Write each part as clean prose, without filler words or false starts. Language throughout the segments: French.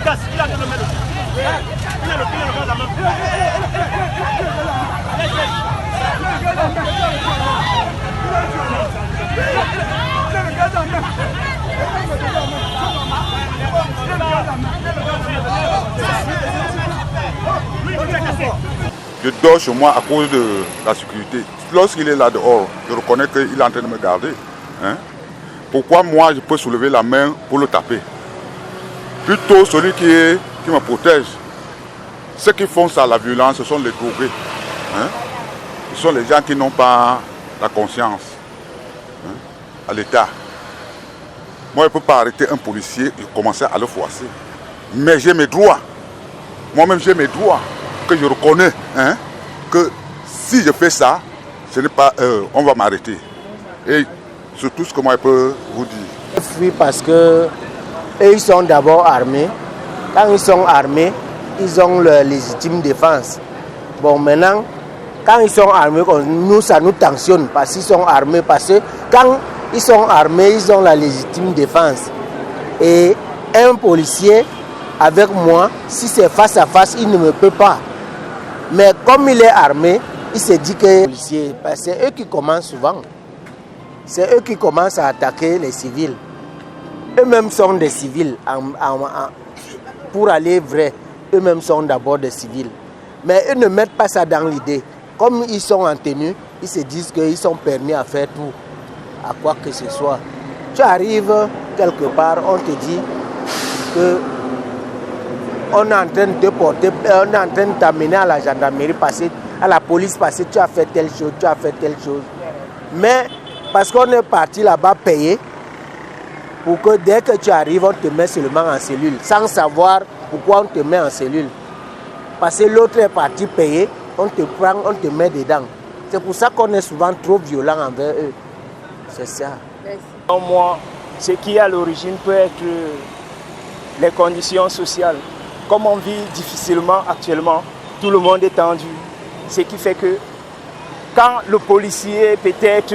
casse, il a le main dessus. Il a le pied dans la main. Je dors chez moi à cause de la sécurité. Lorsqu'il est là dehors, je reconnais qu'il est en train de me garder. Hein? Pourquoi moi je peux soulever la main pour le taper? Plutôt celui qui me protège. Ceux qui font ça, la violence, ce sont les drogués. Hein? Ce sont les gens qui n'ont pas la conscience à l'État. Moi, je ne peux pas arrêter un policier et commencer à le froisser. Mais j'ai mes droits. Moi-même, j'ai mes droits que je reconnais. Hein, que si je fais ça, ce n'est pas, on va m'arrêter. Et c'est tout ce que moi, je peux vous dire. Oui, parce que eux, ils sont d'abord armés. Quand ils sont armés, ils ont leur légitime défense. Bon, maintenant, quand ils sont armés, nous, ça nous tensionne parce qu'ils sont armés. Parce que quand ils sont armés, ils ont la légitime défense. Et un policier, avec moi, si c'est face à face, il ne me peut pas. Mais comme il est armé, il se dit que les policiers, c'est eux qui commencent souvent. C'est eux qui commencent à attaquer les civils. Eux-mêmes sont des civils. Pour aller vrai, eux-mêmes sont d'abord des civils. Mais eux ne mettent pas ça dans l'idée. Comme ils sont en tenue, ils se disent qu'ils sont permis à faire tout, à quoi que ce soit. Tu arrives quelque part, on te dit que on est en train de te porter, on est en train de t'amener à la gendarmerie, passer, à la police, parce que tu as fait telle chose, tu as fait telle chose. Mais parce qu'on est parti là-bas payer, pour que dès que tu arrives, on te met seulement en cellule, sans savoir pourquoi on te met en cellule. Parce que l'autre est parti payer, on te prend, on te met dedans. C'est pour ça qu'on est souvent trop violent envers eux. C'est ça. Pour moi, ce qui est à l'origine peut être les conditions sociales. Comme on vit difficilement actuellement, tout le monde est tendu. Ce qui fait que quand le policier peut-être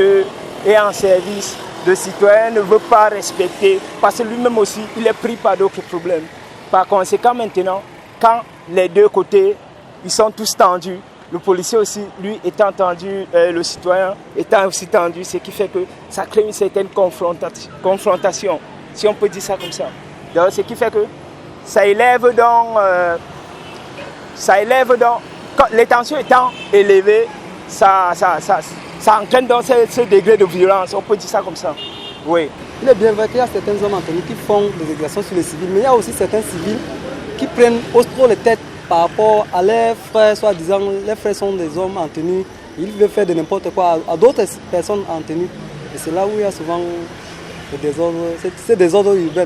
est en service, le citoyen ne veut pas respecter, parce que lui-même aussi, il est pris par d'autres problèmes. Par conséquent, maintenant, quand les deux côtés, ils sont tous tendus, le policier aussi, lui, étant tendu, le citoyen étant aussi tendu, ce qui fait que ça crée une certaine confrontation, si on peut dire ça comme ça. Donc, ce qui fait que ça élève donc, les tensions étant élevées, ça entraîne donc ce degré de violence, on peut dire ça comme ça. Oui. Il est bien vrai qu'il y a certains hommes en tenue qui font des agressions sur les civils, mais il y a aussi certains civils qui prennent trop les têtes par rapport à leurs frères, soi-disant, les frères sont des hommes en tenue, ils veulent faire de n'importe quoi à d'autres personnes en tenue. Et c'est là où il y a souvent des désordres, c'est des ordres urbains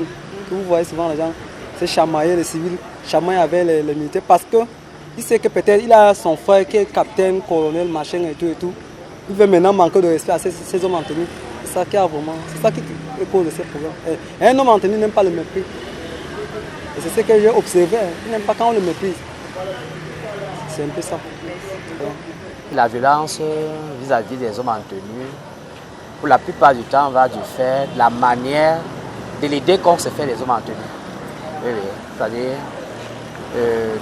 que vous voyez souvent les gens, c'est chamailler les civils, chamailler avec les militaires parce qu'il sait que peut-être il a son frère qui est capitaine, colonel, machin et tout. Il veut maintenant manquer de respect à ces hommes en tenue. C'est ça qui a vraiment, c'est ça qui est cause de ces problèmes. Et un homme en tenue n'aime pas le mépris. Et c'est ce que j'ai observé, il n'aime pas quand on le méprise. C'est un peu ça. La violence vis-à-vis des hommes en tenue, pour la plupart du temps, va du fait de la manière de l'idée qu'on se fait des hommes en tenue. Oui. C'est-à-dire,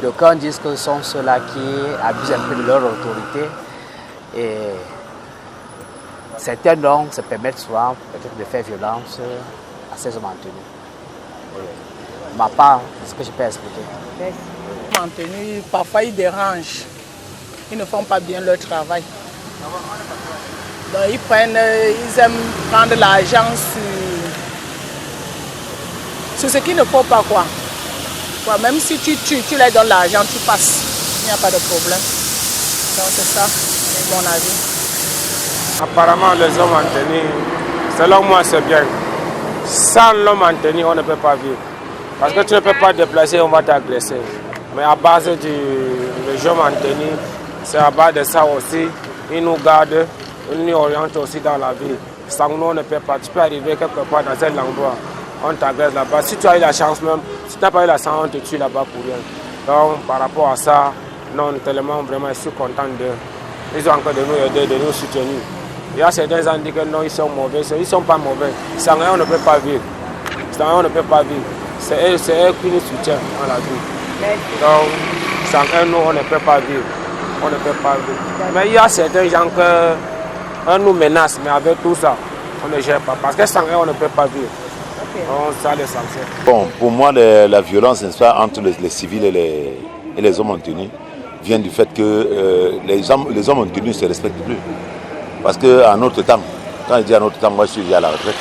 d'aucuns disent que ce sont ceux-là qui abusent un peu de leur autorité et certains donc se permettent souvent peut-être de faire violence à ces hommes en tenue. Ma part, c'est ce que je peux expliquer. Les hommes en tenue, parfois ils dérangent. Ils ne font pas bien leur travail. Donc ils aiment prendre l'argent sur ce qu'il ne faut pas quoi. Même si tu leur donnes l'argent, tu passes. Il n'y a pas de problème. Donc c'est ça, mon avis. Apparemment les hommes en tenue, selon moi c'est bien. Sans l'homme en tenue, on ne peut pas vivre. Parce que tu ne peux pas te déplacer, on va t'agresser. Mais à base du homme en tenue, c'est à base de ça aussi, ils nous gardent, ils nous orientent aussi dans la vie. Sans nous, on ne peut pas. Tu peux arriver quelque part dans cet endroit, on t'agresse là-bas. Si tu as eu la chance même, si tu n'as pas eu la chance, on te tue là-bas pour rien. Donc par rapport à ça, non, on est tellement vraiment contents d'eux. Ils ont encore de nous aider, de nous soutenir. Il y a certains gens qui disent que non, ils sont mauvais. Ils ne sont pas mauvais. Sans rien, on ne peut pas vivre. Sans rien, on ne peut pas vivre. c'est eux qui nous soutiennent dans la vie. Donc, sans eux, nous, on ne peut pas vivre. On ne peut pas vivre. Mais il y a certains gens qui nous menacent, mais avec tout ça, on ne gère pas. Parce que sans eux, on ne peut pas vivre. Donc, ça, les sanctions. Bon, pour moi, la violence, n'est-ce pas, entre les civils et les hommes en tenue vient du fait que les hommes en tenue ne se respectent plus. Parce qu'à notre temps, quand je dis à notre temps, moi je suis déjà à la retraite,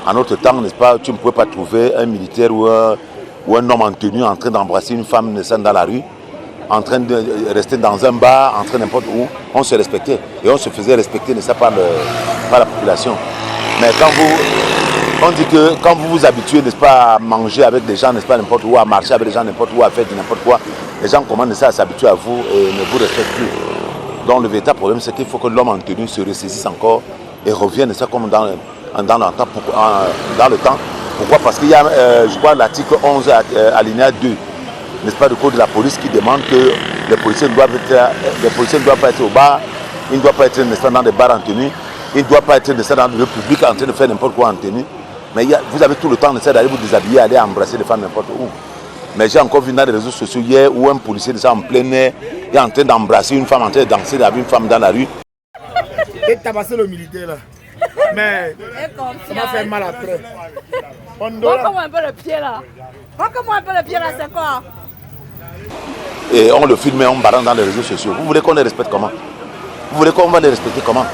à notre temps, n'est-ce pas, tu ne pouvais pas trouver un militaire ou un homme en tenue en train d'embrasser une femme naissante dans la rue, en train de rester dans un bar, en train n'importe où. On se respectait et on se faisait respecter, n'est-ce pas, par la population. Mais on dit que quand vous vous habituez, n'est-ce pas, à manger avec des gens, n'est-ce pas, n'importe où, à marcher avec des gens, n'importe où, à faire n'importe quoi, les gens commencent à s'habituer à vous et ne vous respectent plus. Donc le véritable problème, c'est qu'il faut que l'homme en tenue se ressaisisse encore et revienne, ça comme dans le temps. Pourquoi? Parce qu'il y a, je crois, l'article 11 alinéa 2, n'est-ce pas, du code de la police qui demande que les policiers ne doivent pas être au bar, ils ne doivent pas être, n'est-ce pas, dans des bars en tenue, ils ne doivent pas être, n'est-ce pas, dans le public en train de faire n'importe quoi en tenue. Mais vous avez tout le temps, n'est-ce pas, d'aller vous déshabiller, aller embrasser les femmes n'importe où. Mais j'ai encore vu dans les réseaux sociaux hier où un policier en plein air est en train d'embrasser une femme, en train de danser avec une femme dans la rue. Et tabasser le militaire là. Mais ça m'a fait mal après. Montre-moi un peu le pied là. Montre-moi un peu le pied là, c'est quoi? Et on le filme et on balance dans les réseaux sociaux. Vous voulez qu'on les respecte comment? Vous voulez qu'on va les respecter comment?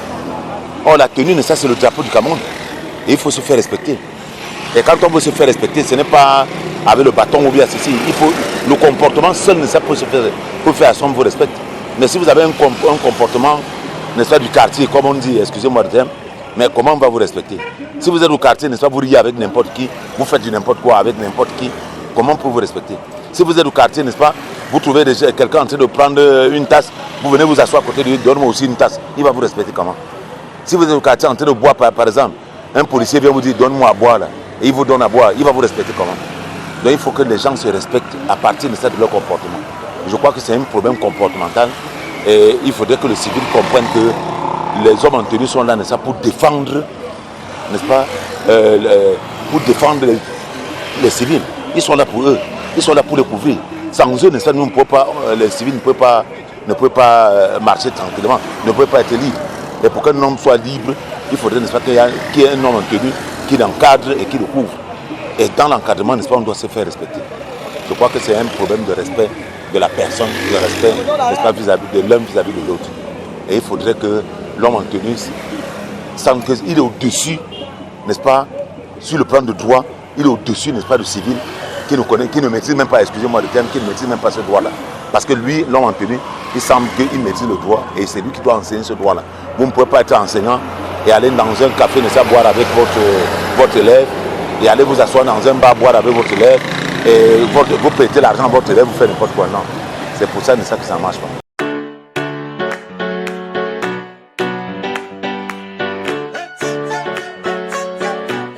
Oh, la tenue, ça c'est le drapeau du Cameroun. Et il faut se faire respecter. Et quand on veut se faire respecter, ce n'est pas avec le bâton ou bien ceci. Il faut le comportement seul, ça peut se faire, pour faire à son vous respecte. Mais si vous avez un comportement, n'est-ce pas, du quartier, comme on dit, excusez-moi le terme, mais comment on va vous respecter? Si vous êtes au quartier, n'est-ce pas, vous riez avec n'importe qui, vous faites du n'importe quoi avec n'importe qui, comment on peut vous respecter? Si vous êtes au quartier, n'est-ce pas, vous trouvez quelqu'un en train de prendre une tasse, vous venez vous asseoir à côté de lui, donne-moi aussi une tasse, il va vous respecter comment? Si vous êtes au quartier en train de boire, par exemple, un policier vient vous dire donne-moi à boire là, et il vous donne à boire, il va vous respecter comment? Donc il faut que les gens se respectent à partir de leur comportement. Je crois que c'est un problème comportemental et il faudrait que les civils comprennent que les hommes en tenue sont là, n'est-ce pas, pour défendre, n'est-ce pas, pour défendre les civils. Ils sont là pour eux, ils sont là pour les couvrir. Sans eux, n'est-ce pas, nous ne pouvons pas, les civils ne peuvent pas marcher tranquillement, ne peuvent pas être libres. Et pour qu'un homme soit libre, il faudrait, n'est-ce pas, qu'il y ait un homme en tenue qui l'encadre et qui le couvre. Et dans l'encadrement, n'est-ce pas, on doit se faire respecter. Je crois que c'est un problème de respect de la personne, de respect, n'est-ce pas, vis-à-vis de l'un vis-à-vis de l'autre. Et il faudrait que l'homme en tenue sente qu'il est au-dessus, n'est-ce pas, sur le plan de droit, il est au-dessus, n'est-ce pas, du civil, qui ne connaît, qui ne maîtrise même pas, excusez-moi le terme, qui ne maîtrise même pas ce droit-là. Parce que lui, l'homme en tenue, il semble qu'il maîtrise le droit et c'est lui qui doit enseigner ce droit-là. Vous ne pouvez pas être enseignant et aller dans un café, n'est-ce pas, boire avec votre élève, et aller vous asseoir dans un bar, boire avec votre élève, et vous prêtez l'argent à votre élève, vous faites n'importe quoi. Non. C'est pour ça, n'est-ce pas, que ça ne marche pas.